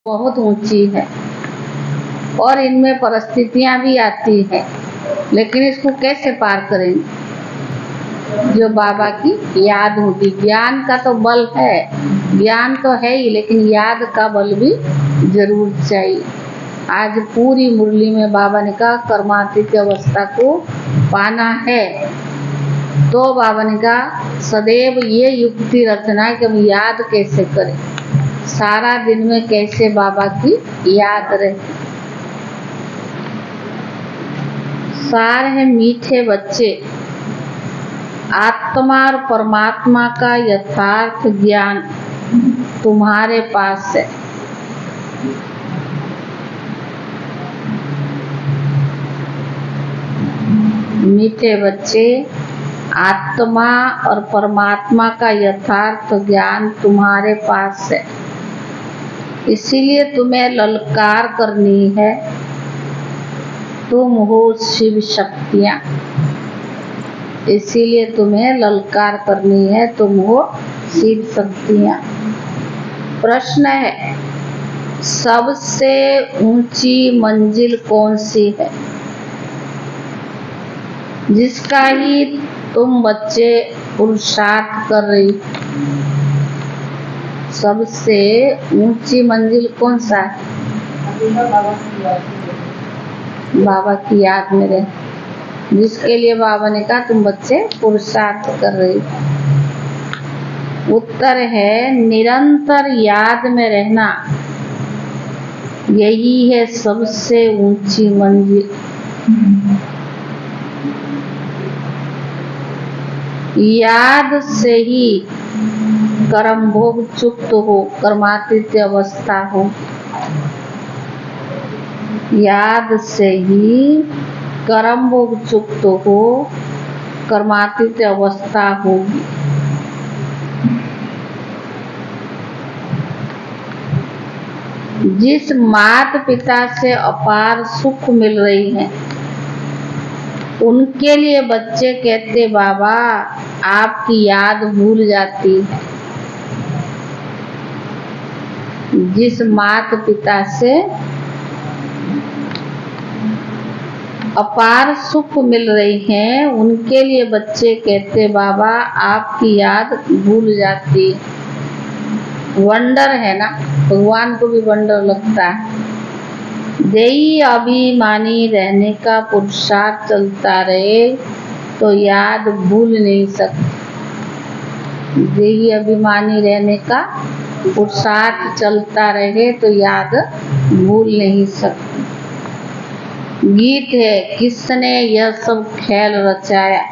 बहुत ऊंची है और इनमें परिस्थितियां भी आती हैं, लेकिन इसको कैसे पार करेंगे? जो बाबा की याद होगी। ज्ञान का तो बल है, ज्ञान तो है ही, लेकिन याद का बल भी जरूर चाहिए। आज पूरी मुरली में बाबा ने कहा कर्मातीत अवस्था को पाना है, तो बाबा ने कहा सदैव ये युक्ति रचना है कि हम याद कैसे करें, सारा दिन में कैसे बाबा की याद रहे। सार है मीठे बच्चे, आत्मा और परमात्मा का यथार्थ ज्ञान तुम्हारे पास है। मीठे बच्चे, आत्मा और परमात्मा का यथार्थ ज्ञान तुम्हारे पास है, इसीलिए तुम्हें ललकार करनी है। तुम हो शिव शक्तियाँ, इसीलिए तुम्हें ललकार करनी है। तुम हो शिव शक्तियाँ। प्रश्न है, सबसे ऊंची मंजिल कौन सी है, जिसका ही तुम बच्चे पुरुषार्थ कर रही? सबसे ऊंची मंजिल कौन सा है? बाबा की याद में रहे, जिसके लिए बाबा ने कहा तुम बच्चे पुरुषार्थ कर रही। उत्तर है निरंतर याद में रहना, यही है सबसे ऊंची मंजिल। याद से ही कर्म भोग चुक्त हो, कर्मातीत अवस्था हो। याद से ही कर्म भोग चुक्त हो, कर्मातीत अवस्था होगी। जिस माता पिता से अपार सुख मिल रही है, उनके लिए बच्चे कहते बाबा आपकी याद भूल जाती है। जिस माता पिता से अपार सुख मिल रही है, उनके लिए बच्चे कहते बाबा आपकी याद भूल जाती। वंडर है ना, भगवान को भी वंडर लगता है। देही अभिमानी रहने का पुरुषार्थ चलता रहे तो याद भूल नहीं सकते। देही अभिमानी रहने का पुरुषार्थ चलता रहे तो याद भूल नहीं सकते। गीत है, किसने यह सब खेल रचाया?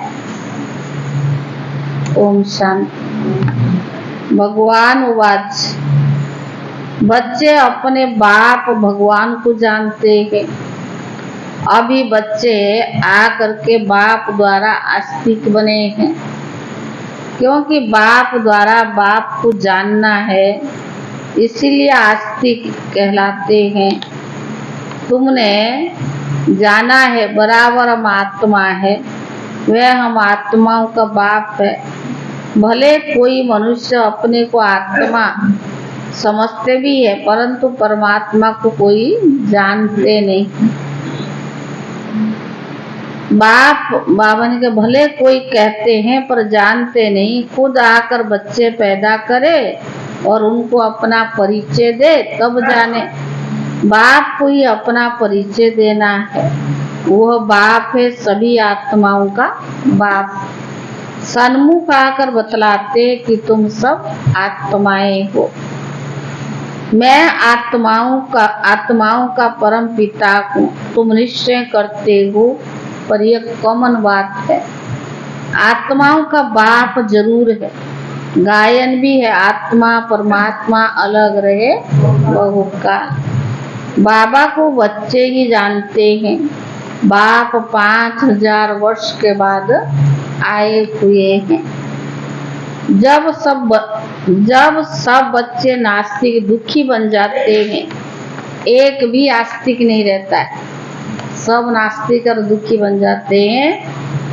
ओम शांति। भगवान उवाच, बच्चे अपने बाप भगवान को जानते हैं। अभी बच्चे आकर के बाप द्वारा आस्तिक बने हैं, क्योंकि बाप द्वारा बाप को जानना है, इसीलिए आस्तिक कहलाते हैं। तुमने जाना है बराबर हम आत्मा है, वह हम आत्माओं का बाप है। भले कोई मनुष्य अपने को आत्मा समझते भी है, परंतु परमात्मा को कोई जानते नहीं। बाबा ने कहा भले कोई कहते हैं पर जानते नहीं। खुद आकर बच्चे पैदा करे और उनको अपना परिचय दे, तब जाने। बाप को ही अपना परिचय देना है, वह बाप है सभी आत्माओं का बाप। सन्मुख आकर बतलाते कि तुम सब आत्माएं हो। मैं आत्माओं का परम पिता हूँ। तुम निश्चय करते हो, पर यह कॉमन बात है। आत्माओं का बाप जरूर है, गायन भी है, आत्मा परमात्मा अलग रहे बहुका। बाबा को बच्चे ही जानते हैं। बाप 5000 वर्ष के बाद आए हुए हैं। जब सब बच्चे नास्तिक दुखी बन जाते हैं, एक भी आस्तिक नहीं रहता है। सब नास्तिक और दुखी बन जाते हैं,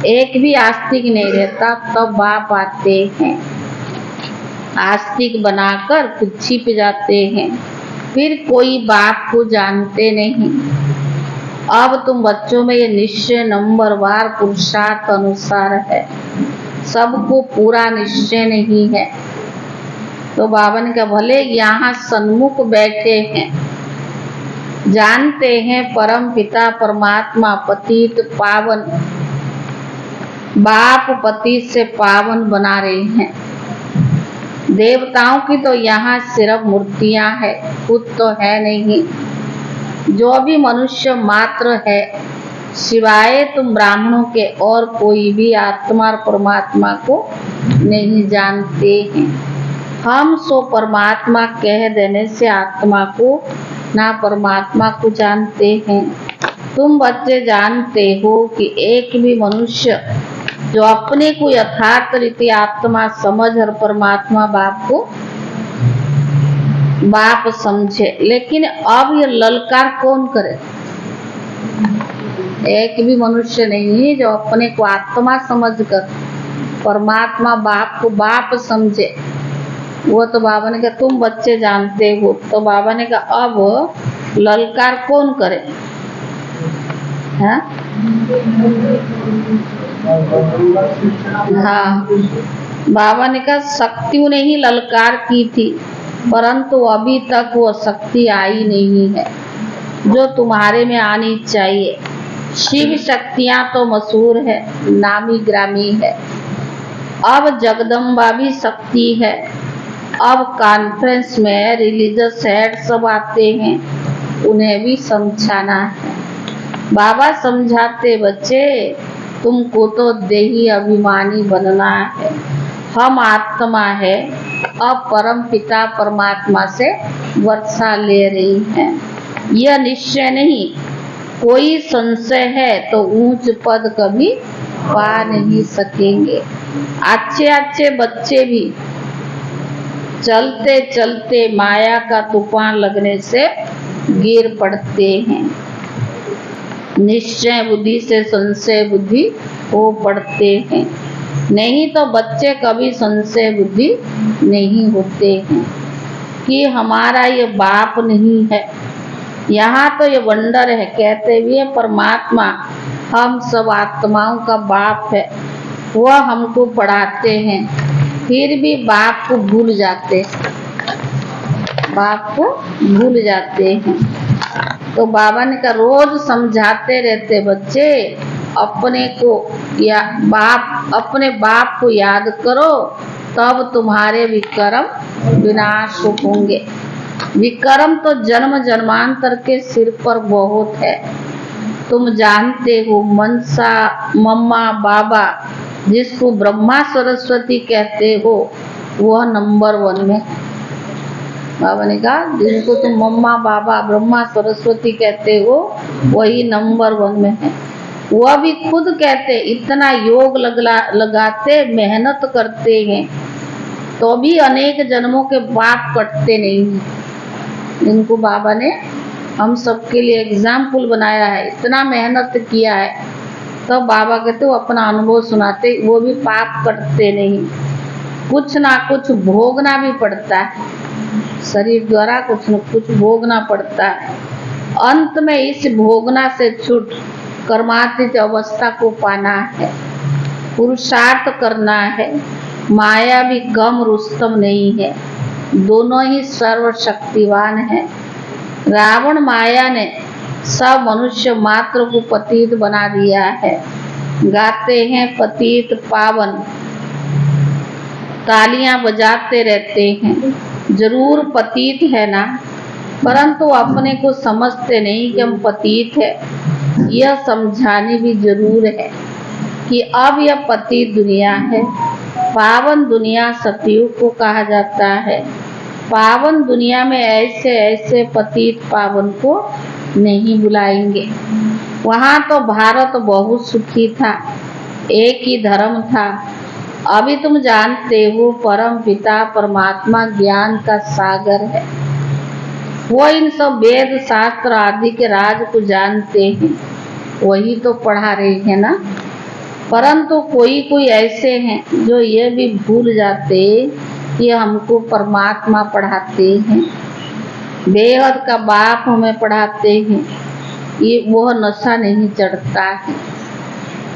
एक भी आस्तिक नहीं रहता। तब बाप आते हैं, आस्तिक बनाकर फिर छिप जाते हैं। फिर कोई बाप को जानते नहीं। अब तुम बच्चों में ये निश्चय नंबरवार पुरुषार्थ अनुसार है, सबको पूरा निश्चय नहीं है। तो बाबा ने कहा भले यहाँ सन्मुख बैठे हैं, जानते हैं परम पिता परमात्मा पतित पावन, बाप पतित से पावन बना रहे हैं। देवताओं की तो यहाँ सिर्फ मूर्तियां है, खुद तो है नहीं। जो भी मनुष्य मात्र है, सिवाय तुम ब्राह्मणों के और कोई भी आत्मा और परमात्मा को नहीं जानते हैं। हम सो परमात्मा कह देने से आत्मा को ना परमात्मा को जानते हैं। तुम बच्चे जानते हो कि एक भी मनुष्य जो अपने को यथार्थ रीति आत्मा समझ और परमात्मा बाप को बाप समझे, लेकिन अब ये ललकार कौन करे? एक भी मनुष्य नहीं जो अपने को आत्मा समझकर परमात्मा बाप को बाप समझे। वो तो बाबा ने कहा तुम बच्चे जानते हो। तो बाबा ने कहा अब ललकार कौन करे? हाँ हाँ, बाबा ने कहा शक्तियों ने ही ललकार की थी, परंतु अभी तक वो शक्ति आई नहीं है जो तुम्हारे में आनी चाहिए। शिव शक्तियां तो मशहूर है, नामी ग्रामी है। अब जगदम्बा भी शक्ति है। अब कॉन्फ्रेंस में रिलीजियस हेड सब आते हैं, उन्हें भी समझाना है। बाबा समझाते बच्चे तुमको तो देही अभिमानी बनना है। हम आत्मा है, अब परम पिता परमात्मा से वर्षा ले रही हैं। यह निश्चय नहीं, कोई संशय है तो ऊंच पद कभी पा नहीं सकेंगे। अच्छे अच्छे बच्चे भी चलते चलते माया का तूफान लगने से गिर पड़ते हैं। निश्चय बुद्धि से संशय बुद्धि हो पड़ते हैं। नहीं तो बच्चे कभी संशय बुद्धि नहीं होते हैं कि हमारा ये बाप नहीं है। यहाँ तो ये वंडर है, कहते हुए परमात्मा हम सब आत्माओं का बाप है, वह हमको पढ़ाते हैं, फिर भी बाप को भूल जाते, बाप को भूल जाते हैं। तो बाबा ने कहा रोज समझाते रहते बच्चे अपने को या बाप, अपने बाप को याद करो, तब तुम्हारे विक्रम विनाश होंगे। विक्रम तो जन्म जन्मांतर के सिर पर बहुत है। तुम जानते हो मनसा मम्मा बाबा जिसको ब्रह्मा सरस्वती कहते हो, वह नंबर 1 में। बाबा ने कहा जिनको तुम मम्मा बाबा ब्रह्मा सरस्वती कहते हो, वही नंबर 1 में है। वह भी खुद कहते इतना योग लगाते मेहनत करते हैं तो भी अनेक जन्मों के पाप कटते नहीं हैं। इनको बाबा ने हम सबके लिए एग्जाम्पल बनाया है, इतना मेहनत किया है। तो बाबा कहते वो अपना अनुभव सुनाते, वो भी पाप कटते नहीं, कुछ ना कुछ भोगना भी पड़ता है, शरीर द्वारा कुछ न कुछ भोगना पड़ता है। अंत में इस भोगना से छूट कर्मातीत अवस्था को पाना है, पुरुषार्थ करना है। माया भी कम रुस्तम नहीं है, दोनों ही सर्वशक्तिवान है। रावण माया ने सब मनुष्य मात्र को पतित बना दिया है। गाते हैं पतित पावन, तालियां बजाते रहते हैं, जरूर पतित है ना, परंतु अपने को समझते नहीं कि हम पतित है। यह समझानी भी जरूर है कि अब यह पतित दुनिया है, पावन दुनिया सतयुग को कहा जाता है। पावन दुनिया में ऐसे ऐसे पतित पावन को नहीं बुलाएंगे। वहाँ तो भारत बहुत सुखी था, एक ही धर्म था। अभी तुम जानते हो परम पिता परमात्मा ज्ञान का सागर है, वो इन सब वेद शास्त्र आदि के राज को जानते हैं, वही तो पढ़ा रहे हैं ना। परंतु कोई कोई ऐसे हैं जो ये भी भूल जाते कि हमको परमात्मा पढ़ाते हैं। बेहद का बाप हमें पढ़ाते हैं, ये वह नशा नहीं चढ़ता है।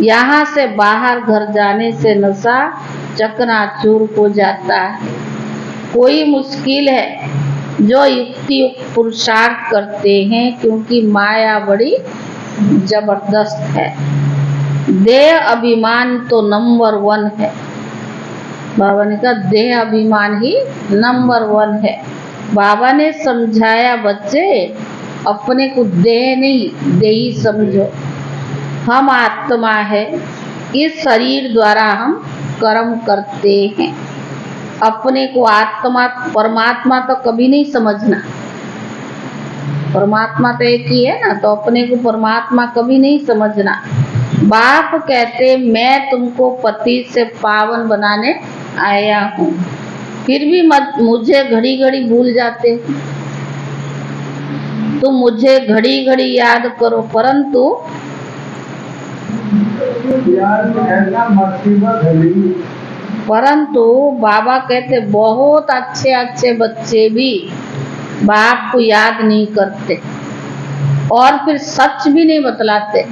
यहाँ से बाहर घर जाने से नशा चकनाचूर हो जाता है। कोई मुश्किल है जो युक्ति युक्त पुरुषार्थ करते हैं, क्योंकि माया बड़ी जबरदस्त है। देह अभिमान तो नंबर 1 है। बाबा ने कहा देह अभिमान ही नंबर 1 है। बाबा ने समझाया, बच्चे अपने को देह नहीं देही समझो। हम आत्मा है, इस शरीर द्वारा हम कर्म करते हैं। अपने को आत्मा परमात्मा तो कभी नहीं समझना। परमात्मा तो एक ही है ना, तो अपने को परमात्मा कभी नहीं समझना। बाप कहते मैं तुमको पति से पावन बनाने आया हूँ, फिर भी मुझे घड़ी घड़ी भूल जाते। तुम मुझे घड़ी घड़ी याद करो, परंतु बाबा कहते बहुत अच्छे अच्छे बच्चे भी बाप को याद नहीं करते और फिर सच भी नहीं बतलाते।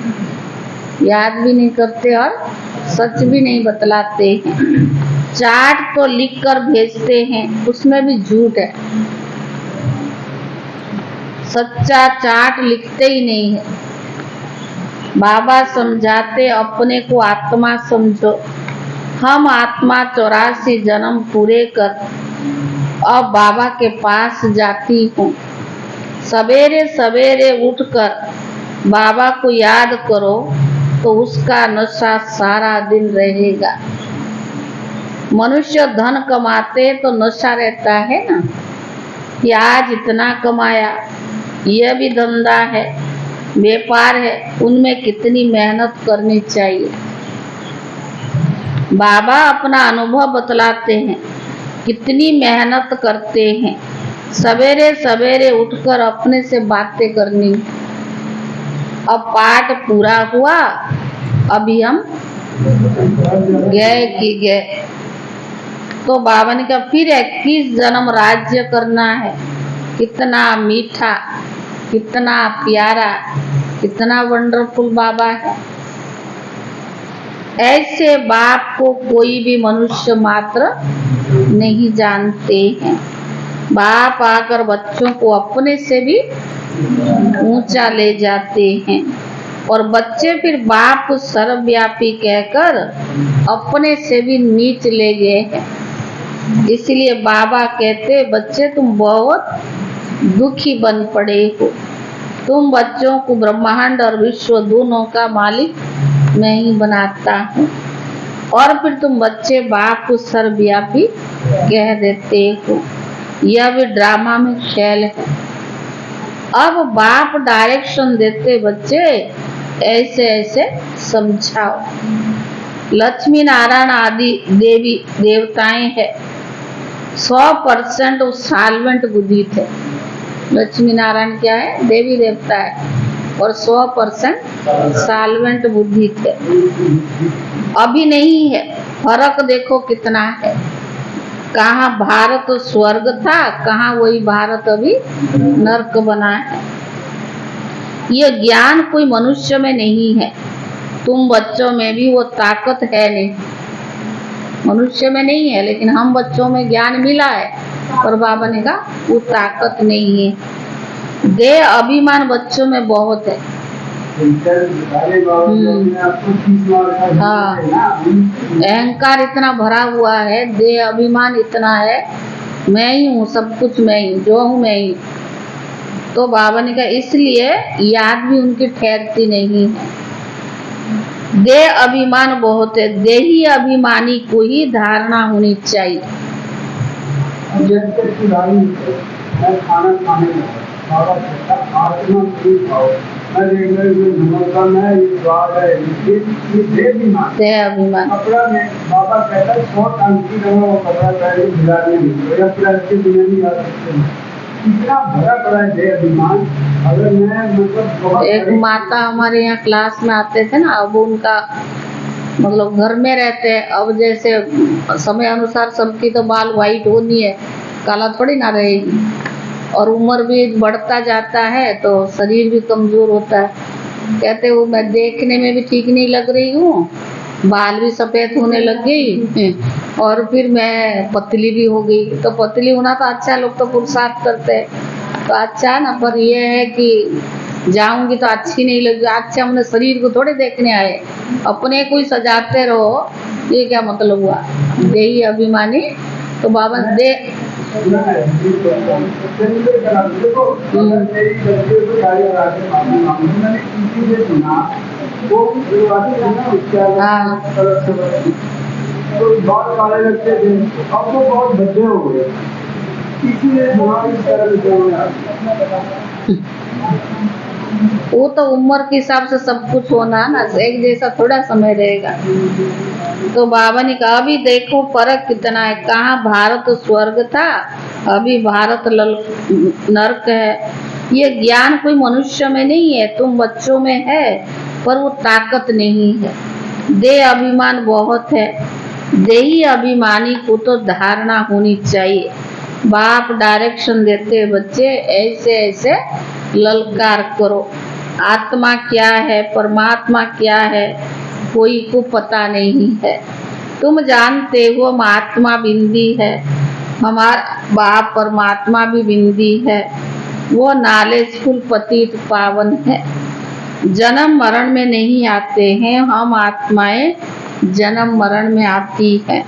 याद भी नहीं करते और सच भी नहीं बतलाते हैं। चार्ट तो लिख कर भेजते हैं, उसमें भी झूठ है। सच्चा चार्ट लिखते ही नहीं है। बाबा समझाते अपने को आत्मा समझो। हम आत्मा 84 जन्म पूरे कर अब बाबा के पास जाती हूँ। सवेरे सवेरे उठकर बाबा को याद करो तो उसका नशा सारा दिन रहेगा। मनुष्य धन कमाते तो नशा रहता है ना कि आज इतना कमाया, यह भी धंधा है, व्यापार है, उनमें कितनी मेहनत करनी चाहिए। बाबा अपना अनुभव बतलाते हैं, कितनी मेहनत करते हैं। सवेरे सवेरे उठकर अपने से बातें करनी। अब पाठ पूरा हुआ, अभी हम गए तो बाबा ने कहा फिर 21 जन्म राज्य करना है। कितना मीठा, कितना प्यारा, कितना वंडरफुल बाबा है। ऐसे बाप को कोई भी मनुष्य मात्र नहीं जानते हैं। बाप आकर बच्चों को अपने से भी ऊंचा ले जाते हैं और बच्चे फिर बाप को सर्वव्यापी कहकर अपने से भी नीच ले गए हैं। इसलिए बाबा कहते बच्चे तुम बहुत दुखी बन पड़े हो। तुम बच्चों को ब्रह्मांड और विश्व दोनों का मालिक मैं ही बनाता हूँ और फिर तुम बच्चे बाप को सर्वव्यापी कह देते हो। यह भी ड्रामा में खेल है। अब बाप डायरेक्शन देते बच्चे ऐसे ऐसे समझाओ। लक्ष्मी नारायण आदि देवी देवताएं हैं, 100% साल्वेंट बुद्धि थे। लक्ष्मी नारायण क्या है? देवी देवता है और 100% साल्वेंट बुद्धि थे। अभी नहीं है, फर्क देखो कितना है। कहाँ भारत स्वर्ग था, कहाँ वही भारत अभी नर्क बना है। ये ज्ञान कोई मनुष्य में नहीं है। तुम बच्चों में भी वो ताकत है नहीं, मनुष्य में नहीं है, लेकिन हम बच्चों में ज्ञान मिला है। और बाबा ने कहा वो ताकत नहीं है। देह अभिमान बच्चों में बहुत है। हाँ, अहंकार इतना भरा हुआ है, देह अभिमान इतना है, मैं ही हूँ, सब कुछ मैं ही, जो हूँ मैं ही। तो बाबा ने कहा इसलिए याद भी उनकी ठहरती नहीं है। देह अभिमान बहुत है। देही अभिमानी को ही धारणा होनी चाहिए। देह अभिमान कपड़ा में बाबा कहता है 100 टन की कपड़ा पहले भिलाने इतना भरा पड़ा है देह अभिमान। अगर मैं मतलब एक माता हमारे यहाँ क्लास में आते थे ना, अब उनका मतलब घर में रहते हैं। अब जैसे समय अनुसार सबकी तो बाल वाइट होनी है, काला थोड़ी ना रहेगी। और उम्र भी बढ़ता जाता है तो शरीर भी कमजोर होता है। कहते वो मैं देखने में भी ठीक नहीं लग रही हूँ, बाल भी सफेद होने लग गई और फिर मैं पतली भी हो गई। तो पतली होना तो अच्छा, लोग तो पुरुषार्थ करते हैं तो अच्छा ना, पर ये है कि जाऊंगी तो अच्छी नहीं लगी। अच्छा हमने शरीर को थोड़े देखने आए, अपने को ही सजाते रहो, ये क्या मतलब हुआ? देही अभिमानी। तो बाबा दे सुना है चंद्र कला देखो, मेरी लड़की को गाड़ी लगा के मामू मामू मैंने किसी से सुना वो जो बात है ना उसका हाँ। तो बहुत काले लगते थे, अब तो बहुत भद्दे हो गए। किसी ने सुना इस तरह से वो तो उम्र के हिसाब से सब कुछ होना ना, एक जैसा थोड़ा समय रहेगा। तो बाबा ने कहा अभी देखो फर्क कितना है, कहाँ भारत स्वर्ग था, अभी भारत नरक है। ये ज्ञान कोई मनुष्य में नहीं है, तुम बच्चों में है, पर वो ताकत नहीं है। देह अभिमान बहुत है, देही अभिमानी को तो धारणा होनी चाहिए। बाप डायरेक्शन देते बच्चे ऐसे ऐसे ललकार करो, आत्मा क्या है, परमात्मा क्या है, कोई को पता नहीं है। तुम जानते हो हम आत्मा बिंदी है, हमारा बाप परमात्मा भी बिंदी है, वो नॉलेजफुल पतित पावन है, जन्म मरण में नहीं आते हैं, हम आत्माएं जन्म मरण में आती है।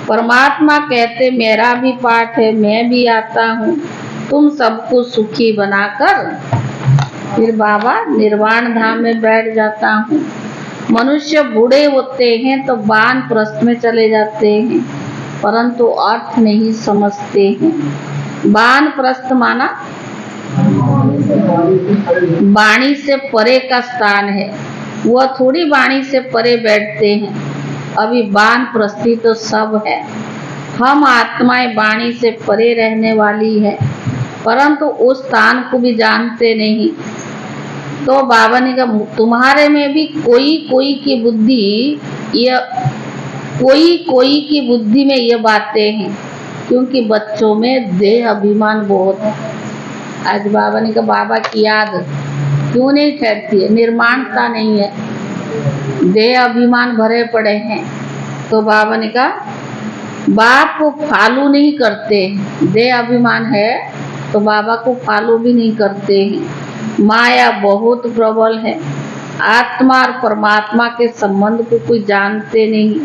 परमात्मा कहते मेरा भी पाठ है, मैं भी आता हूँ तुम सबको सुखी बनाकर, फिर बाबा निर्वाण धाम में बैठ जाता हूँ। मनुष्य बूढ़े होते हैं तो वानप्रस्थ में चले जाते हैं, परंतु अर्थ नहीं समझते हैं। वानप्रस्थ माना वाणी से परे का स्थान है, वह थोड़ी वाणी से परे बैठते हैं। अभी वानप्रस्थी तो सब है, हम आत्माएं वाणी से परे रहने वाली है, परंतु उस स्थान को भी जानते नहीं। तो बाबा ने कहा तुम्हारे में भी कोई कोई की बुद्धि, ये कोई की बुद्धि में ये बातें हैं, क्योंकि बच्चों में देह अभिमान बहुत है। आज बाबा ने कहा बाबा की याद क्यों नहीं ठहरती है, निर्माणता नहीं है, देह अभिमान भरे पड़े हैं। तो बाबा ने कहा बाप को फॉलो नहीं करते, देह अभिमान है तो बाबा को फॉलो भी नहीं करते हैं। माया बहुत प्रबल है, आत्मा और परमात्मा के संबंध को कोई जानते नहीं,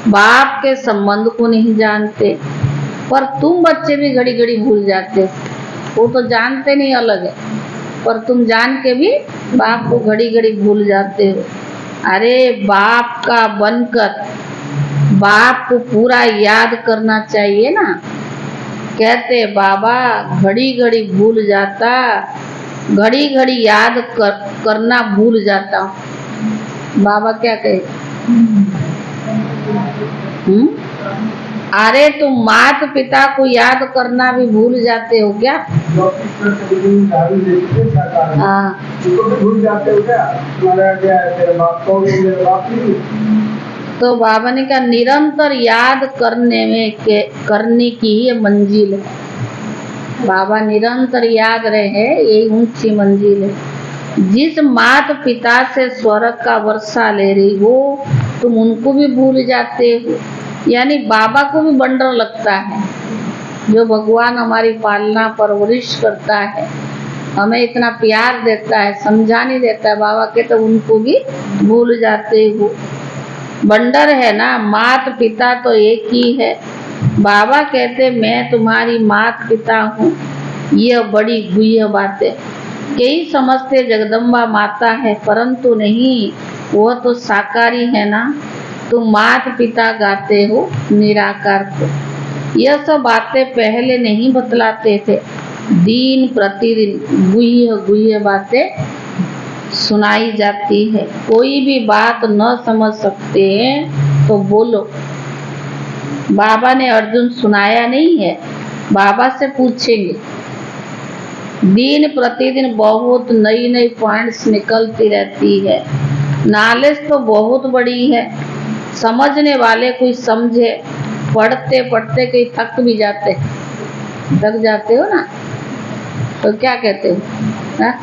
बाप के संबंध को नहीं जानते। पर तुम बच्चे भी घड़ी घड़ी भूल जाते हो, वो तो जानते नहीं अलग है, पर तुम जान के भी बाप को घड़ी घड़ी भूल जाते हो। अरे बाप का बनकर बाप को पूरा याद करना चाहिए ना। कहते बाबा घड़ी घड़ी भूल जाता, घड़ी घड़ी याद करना भूल जाता। बाबा क्या कहे? अरे तुम माता पिता को याद करना भी भूल जाते हो क्या? हाँ। भूल जाते हो क्या? तुम्हारा क्या है, तेरे बाप को मेरे बाप नहीं। तो बाबा ने कहा निरंतर याद करने की ये मंजिल है। बाबा निरंतर याद रहे, यही ऊंची मंजिल है। जिस माता पिता से स्वर्ग का वर्षा ले रही हो तुम उनको भी भूल जाते हो। यानी बाबा को भी बंडर लगता है, जो भगवान हमारी पालना परवरिश करता है, हमें इतना प्यार देता है, समझाने देता है, बाबा के तो उनको भी भूल जाते हो। बंडर है ना, मात पिता तो एक ही है। बाबा कहते मैं तुम्हारी मात पिता हूँ, यह बड़ी गुह्य बात है। कई समझते जगदम्बा माता है, परंतु नहीं, वह तो साकारी है ना। तुम मात पिता गाते हो निराकार को। यह सब बातें पहले नहीं बतलाते थे, दिन प्रतिदिन गुह्य गुह्य बातें सुनाई जाती है। कोई भी बात न समझ सकते हैं तो बोलो। बाबा ने अर्जुन सुनाया नहीं है, बाबा से पूछेंगे। दिन प्रतिदिन बहुत नई नई पॉइंट्स निकलती रहती है। नॉलेज तो बहुत बड़ी है, समझने वाले कोई समझे, पढ़ते पढ़ते कहीं थक भी जाते, थक जाते हो ना। तो क्या कहते हो? हाँ?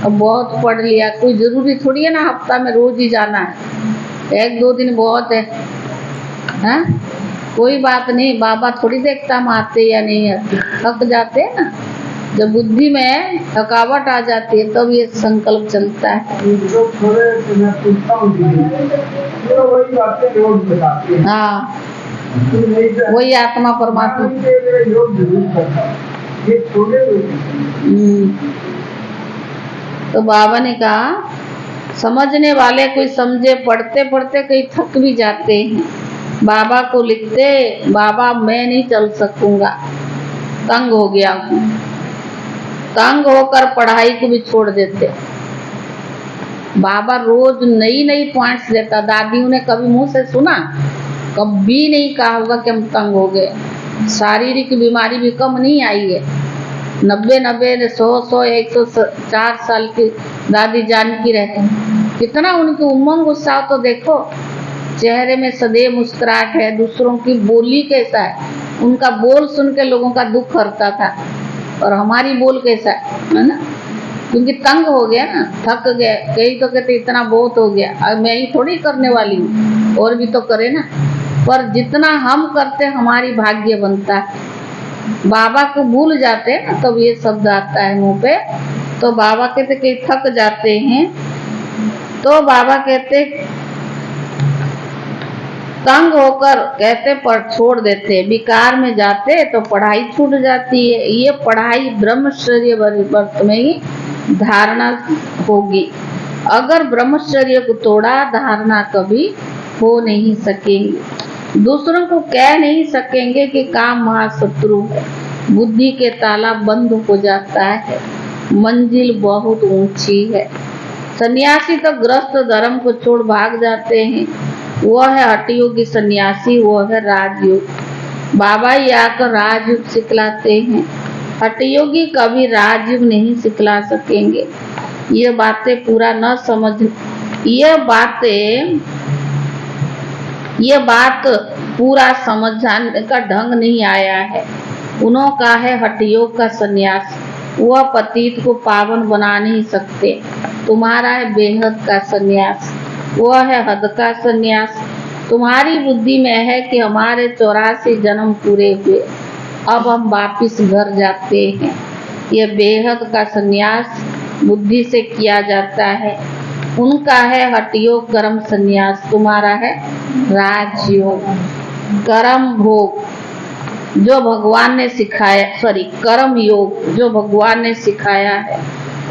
अब बहुत पढ़ लिया, कोई जरूरी थोड़ी है ना हफ्ता में रोज ही जाना है, 1-2 दिन बहुत है। हाँ? कोई बात नहीं, बाबा थोड़ी देखता हम आते या नहीं आते, थक जाते हैं ना। जब बुद्धि में थकावट आ जाती है तब ये संकल्प चलता है। जो थोड़े मैं पूछता हूँ तो वही बातें रोज बताते हैं। हाँ, तो नहीं तो वही आत्मा परमात्मा। मान के मैं योग जरूर करता हूँ। ये छोटे लोग तो बाबा ने कहा समझने वाले कोई समझे, पढ़ते पढ़ते कहीं थक भी जाते हैं। बाबा को लिखते, बाबा मैं नहीं चल सकूंगा, तंग हो गया हूँ। तंग होकर पढ़ाई को भी छोड़ देते। बाबा रोज नई नई पॉइंट्स देता। दादियों ने कभी मुंह से सुना? कभी नहीं कहा होगा कि हम तंग हो गए। शारीरिक बीमारी भी कम नहीं आई है। 90 100 104 साल की दादी जानकी रहती, कितना उनकी उमंग उत्साह तो देखो, चेहरे में सदैव मुस्कुराहट है। दूसरों की बोली कैसा है, उनका बोल सुन के लोगों का दुख हरता था। और हमारी बोल कैसा है ना, क्योंकि तंग हो गया ना, थक गए। कई तो कहते इतना बहुत हो गया, अब मैं ही थोड़ी करने वाली हूँ, और भी तो करे ना। पर जितना हम करते हमारी भाग्य बनता है। बाबा को भूल जाते हैं ना, तब ये शब्द आता है मुंह पे। तो बाबा कहते कि थक जाते हैं, तो बाबा कहते तंग होकर कहते पर छोड़ देते, विकार में जाते तो पढ़ाई छूट जाती है। ये पढ़ाई ब्रह्मचर्य व्रत में ही धारणा होगी। अगर ब्रह्मचर्य को तोड़ा, धारणा कभी हो नहीं सकेंगे। दूसरों को कह नहीं सकेंगे कि काम महाशत्रु है। बुद्धि के ताला बंद हो जाता है, मंजिल बहुत ऊंची है। सन्यासी तो ग्रस्त धर्म को छोड़ भाग जाते हैं, वह है हठयोगी सन्यासी, वह है राजयोग। बाबा ही आकर राजयोग सिखलाते हैं। हठयोगी कभी राजयोग नहीं सिखला सकेंगे। ये बातें पूरा न समझ, ये बात पूरा समझाने का ढंग नहीं आया है। उन्हों का है हठयोग का सन्यास, वह पतित को पावन बना नहीं सकते। तुम्हारा है बेहद का सन्यास, वह है हद का सन्यास। तुम्हारी बुद्धि में है कि हमारे 84 जन्म पूरे हुए, अब हम वापिस घर जाते हैं। ये बेहद का सन्यास बुद्धि से किया जाता है। उनका है हठयोग कर्म सन्यास, तुम्हारा है राजयोग। कर्म भोग जो भगवान ने सिखाया, कर्म योग जो भगवान ने सिखाया है।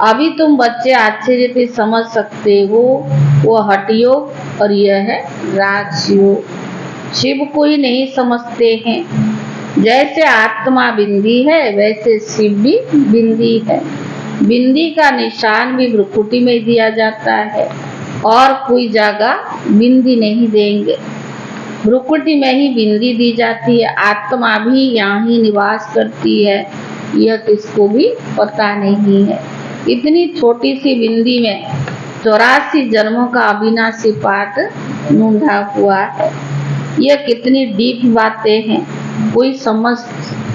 अभी तुम बच्चे आश्चर्य से समझ सकते हो, वो हठयोग और यह है राजयोग। शिव को ही नहीं समझते हैं। जैसे आत्मा बिंदी है, वैसे शिव भी बिंदी है। बिंदी का निशान भी भ्रुकुटी में दिया जाता है, और कोई जगह बिंदी नहीं देंगे। भ्रुकुटी में ही बिंदी दी जाती है। आत्मा भी यहाँ ही निवास करती है, यह किसको भी पता नहीं है। इतनी छोटी सी बिंदी में 84 जन्मों का अविनाशी पाठ नूंढा हुआ है। यह कितनी डीप बातें हैं, कोई समझ,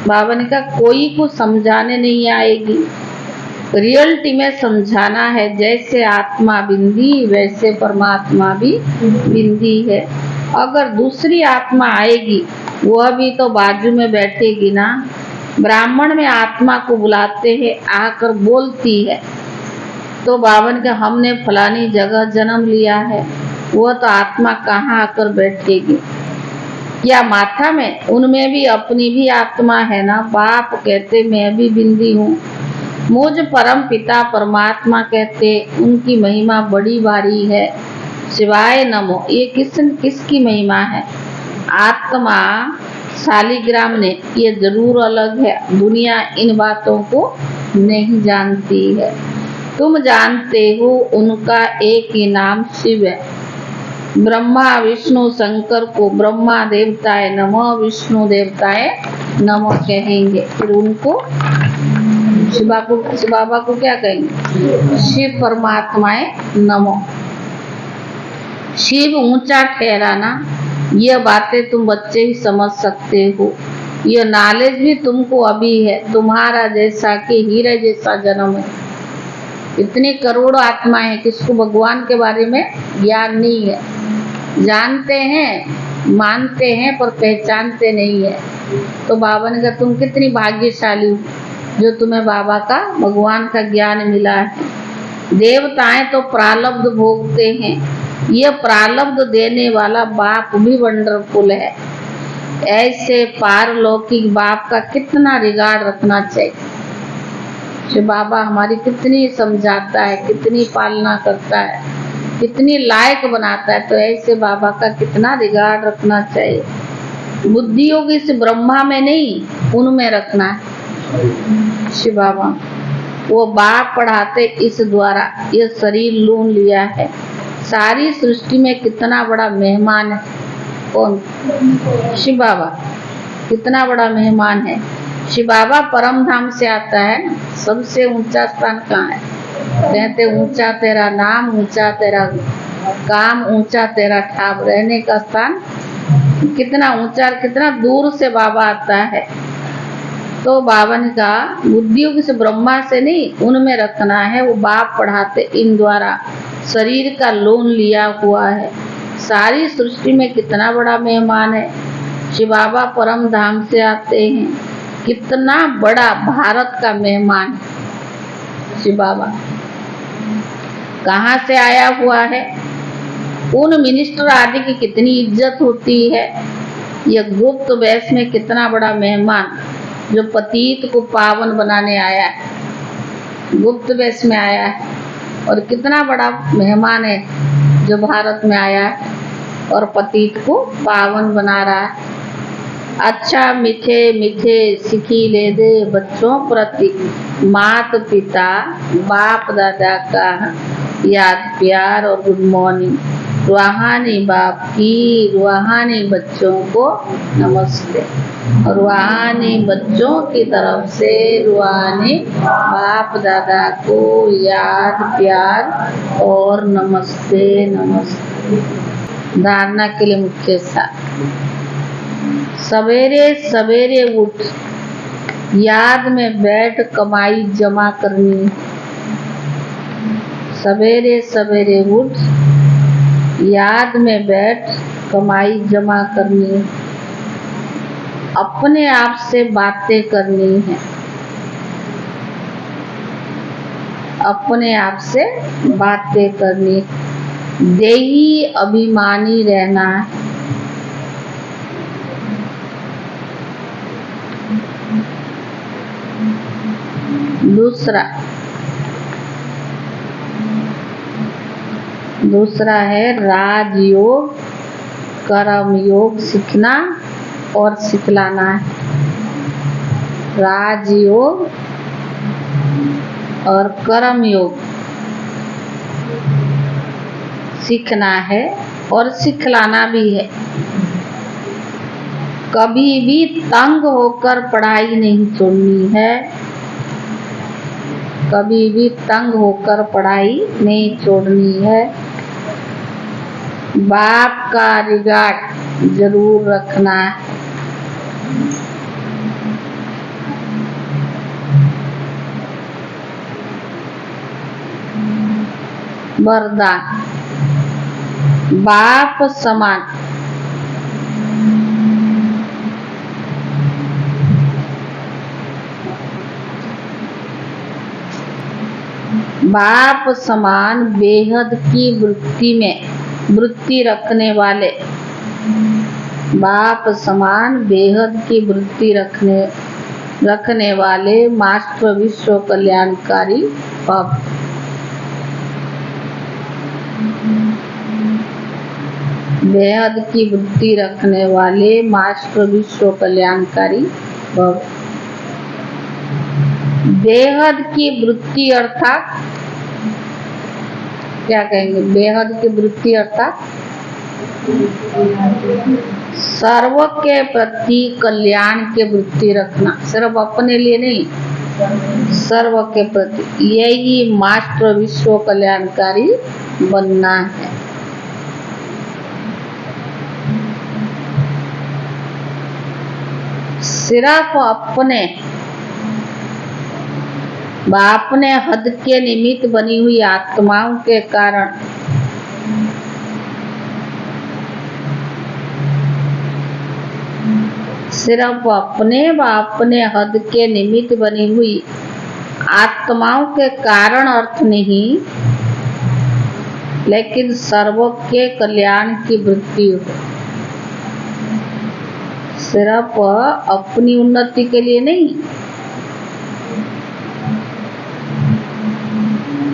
बाबा ने कहा कोई को समझाने नहीं आएगी। रियलिटी में समझाना है। जैसे आत्मा बिंदी, वैसे परमात्मा भी बिंदी है। अगर दूसरी आत्मा आएगी, वह भी तो बाजू में बैठेगी ना। ब्राह्मण में आत्मा को बुलाते हैं, आकर बोलती है। तो बावन के हमने फलानी जगह जन्म लिया है, वह तो आत्मा कहाँ आकर बैठेगी? या माथा में? उनमें भी अपनी भी आत्मा है ना। बाप कहते मैं भी बिंदी हूँ, मुझ परम पिता परमात्मा कहते उनकी महिमा बड़ी भारी है। शिवाय नमो, ये किसकी महिमा है? आत्मा शालिग्राम ने, ये जरूर अलग है। दुनिया इन बातों को नहीं जानती है। तुम जानते हो उनका एक ही नाम शिव है। ब्रह्मा विष्णु शंकर को ब्रह्मा देवताए नमः, विष्णु देवताए नमः कहेंगे। फिर उनको शिव बाबा को क्या कहेंगे? शिव परमात्माए नमः। शिव ऊंचा ठहराना, यह बातें तुम बच्चे ही समझ सकते हो। ये नॉलेज भी तुमको अभी है, तुम्हारा जैसा कि हीरे जैसा जन्म है। इतनी करोड़ों आत्माएं हैं, किसको भगवान के बारे में ज्ञान नहीं है। जानते हैं, मानते हैं, पर पहचानते नहीं है। तो बाबा ने कहा तुम कितनी भाग्यशाली हो जो तुम्हें बाबा का, भगवान का ज्ञान मिला है। देवताएं तो प्रारब्ध भोगते हैं, यह प्रारब्ध देने वाला बाप भी वंडरफुल है। ऐसे पारलौकिक बाप का कितना रिगार्ड रखना चाहिए। शिव बाबा हमारी कितनी समझाता है, कितनी पालना करता है, कितनी लायक बनाता है। तो ऐसे बाबा का कितना रिगार्ड रखना चाहिए। बुद्धि होगी इस ब्रह्मा में नहीं, उनमें रखना है। शिव बाबा वो बाप पढ़ाते इस द्वारा, ये शरीर लून लिया है। सारी सृष्टि में कितना बड़ा मेहमान है। कौन? शिव बाबा कितना बड़ा मेहमान है। शिव बाबा परम धाम से आता है ना। सबसे ऊंचा स्थान कहाँ है? कहते ऊंचा तेरा नाम, ऊंचा तेरा काम, ऊंचा तेरा ठाव। रहने का स्थान कितना ऊंचा, कितना दूर से बाबा आता है। तो बाबा ने कहा बुद्धियों से ब्रह्मा से नहीं, उनमें रखना है। वो बाप पढ़ाते इन द्वारा शरीर का लोन लिया हुआ है। सारी सृष्टि में कितना बड़ा मेहमान है। शिव बाबा परम धाम से आते हैं, कितना बड़ा भारत का मेहमान। शिव बाबा कहाँ से आया हुआ है। उन मिनिस्टर आदि की कितनी इज्जत होती है। यह गुप्त वेश में कितना बड़ा मेहमान जो पतित को पावन बनाने आया है, गुप्त वेश में आया है। और कितना बड़ा मेहमान है जो भारत में आया है और पतित को पावन बना रहा है। अच्छा मीठे मीठे सिखिले दे बच्चों प्रति, माता पिता बाप दादा का याद प्यार और गुड मॉर्निंग। रूहानी बाप की रूहानी बच्चों को नमस्ते। और रूहानी बच्चों की तरफ से रूहानी बाप दादा को याद प्यार और नमस्ते नमस्ते। धारणा के लिए मुख्य सार, सवेरे सवेरे उठ याद में बैठ कमाई जमा करनी। सवेरे सवेरे उठ याद में बैठ कमाई जमा करनी। अपने आप से बातें करनी है, अपने आप से बातें करनी। देही अभिमानी रहना है। दूसरा है राजयोग, कर्म योग सीखना और सिखलाना है। राजयोग और कर्म योग सीखना है और सिखलाना भी है। कभी भी तंग होकर पढ़ाई नहीं छोड़नी है। कभी भी तंग होकर पढ़ाई नहीं छोड़नी है। बाप का रिगार्ड जरूर रखना है। वरदान, बाप समान बाप समान बेहद की वृत्ति रखने वाले, बाप समान बेहद की वृत्ति रखने वाले मास्टर विश्व कल्याणकारी भव। बेहद की वृत्ति रखने वाले मास्टर विश्व कल्याणकारी भव। बेहद की वृत्ति अर्थात क्या कहेंगे? बेहद की वृत्ति अर्थात सर्व के प्रति कल्याण की वृत्ति रखना। सिर्फ अपने लिए नहीं, सर्व के प्रति। यही मास्टर विश्व कल्याणकारी बनना है। सिर्फ अपने हद के निमित्त बनी हुई आत्माओं के कारण सिर्फ अपने हद के निमित्त बनी हुई आत्माओं के कारण अर्थ नहीं, लेकिन सर्व के कल्याण की वृत्ति हो। सिर्फ अपनी उन्नति के लिए नहीं,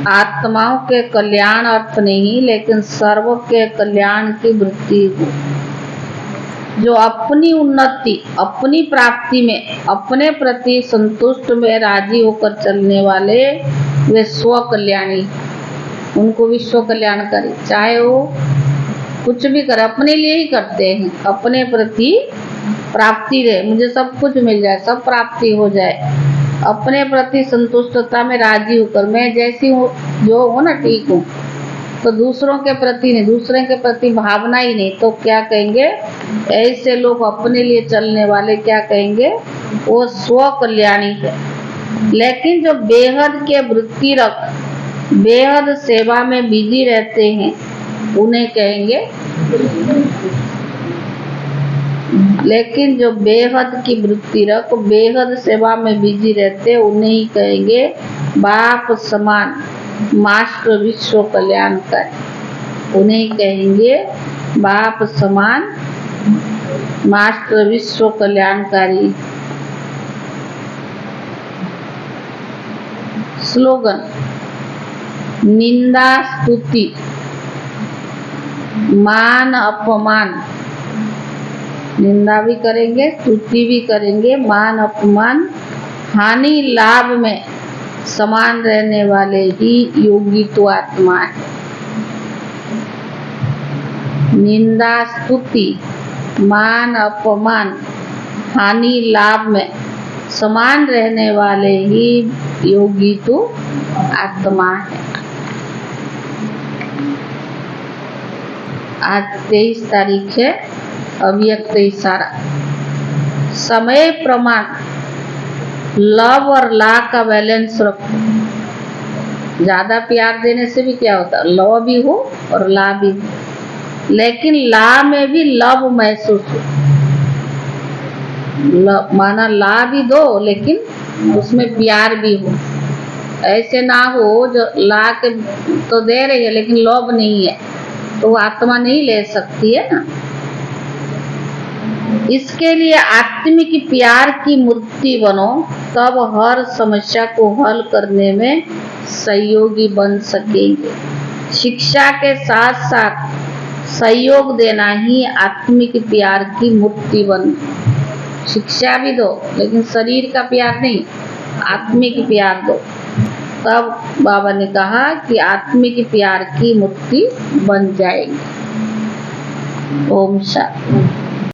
आत्माओं के कल्याण अर्थ नहीं, लेकिन सर्व के कल्याण की वृत्ति हो। जो अपनी उन्नति, अपनी प्राप्ति में अपने प्रति संतुष्ट में राजी होकर चलने वाले, वे स्व कल्याणी, उनको विश्व कल्याणकारी। चाहे वो कुछ भी करे, अपने लिए ही करते हैं, अपने प्रति प्राप्ति रहे, मुझे सब कुछ मिल जाए, सब प्राप्ति हो जाए, अपने प्रति संतुष्टता में राजी होकर मैं जैसी हूँ, जो हूँ ना, ठीक हूँ। तो दूसरों के प्रति नहीं, दूसरे के प्रति भावना ही नहीं, तो क्या कहेंगे? ऐसे लोग अपने लिए चलने वाले क्या कहेंगे? वो स्व कल्याणी है। लेकिन जो बेहद के वृत्ति रख, बेहद सेवा में बिजी रहते हैं, उन्हें कहेंगे, लेकिन जो बेहद की वृत्ति रख, बेहद सेवा में बिजी रहते, उन्हें ही कहेंगे बाप समान मास्टर विश्व कल्याणकारी। उन्हें ही कहेंगे बाप समान मास्टर विश्व कल्याणकारी। स्लोगन: निंदा स्तुति मान अपमान, निंदा भी करेंगे, स्तुति भी करेंगे, मान अपमान हानि लाभ में समान रहने वाले ही योगी तो आत्मा है। निंदा स्तुति मान अपमान हानि लाभ में समान रहने वाले ही योगी तो आत्मा है। आज 23 तारीख है, अव्यक्त इशारा। समय प्रमाण लव और ला का बैलेंस रखो। ज्यादा प्यार देने से भी क्या होता है? लव भी हो और ला भी हो, लेकिन ला में भी लव महसूस हो। माना ला भी दो, लेकिन उसमें प्यार भी हो। ऐसे ना हो जो ला के तो दे रही है लेकिन लव नहीं है, तो आत्मा नहीं ले सकती है ना। इसके लिए आत्मिक प्यार की मूर्ति बनो, तब हर समस्या को हल करने में सहयोगी बन सकेंगे। शिक्षा के साथ साथ सहयोग देना ही आत्मिक प्यार की मूर्ति बन। शिक्षा भी दो, लेकिन शरीर का प्यार नहीं, आत्मिक प्यार दो। तब बाबा ने कहा कि आत्मिक प्यार की मूर्ति बन जाएगी। ओम शांति।